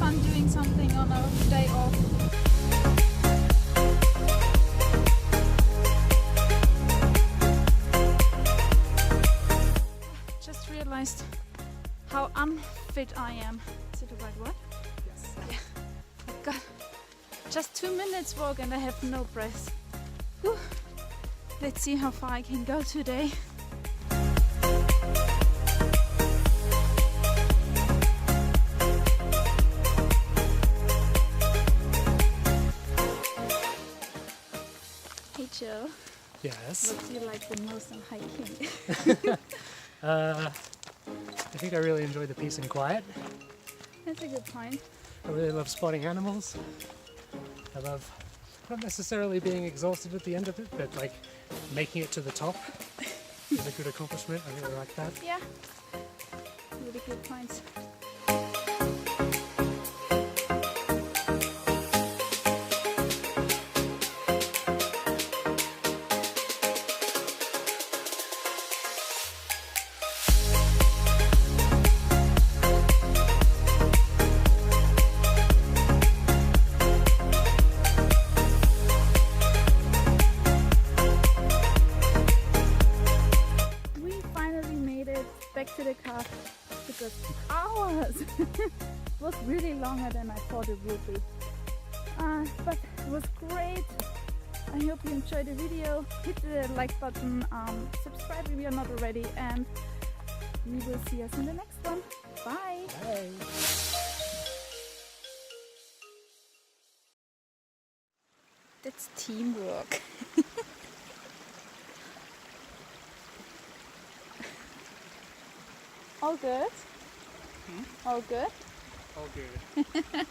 fun doing something on a day off. Just realized how unfit I am. Is it the right word? Yes. Yeah. I've got just 2 minutes walk and I have no breath. Whew. Let's see how far I can go today. Hey Joe, Yes. what do you like the most on hiking? I think I really enjoy the peace and quiet. That's a good point. I really love spotting animals. I love not necessarily being exhausted at the end of it, but like making it to the top is a good accomplishment. I really like that. Yeah, really good points. Back to the car. It took us hours. It was really longer than I thought it would be. But it was great. I hope you enjoyed the video. Hit the like button, subscribe if you're not already, and we will see us in the next one. Bye. Bye. That's teamwork. All good? All good? All good.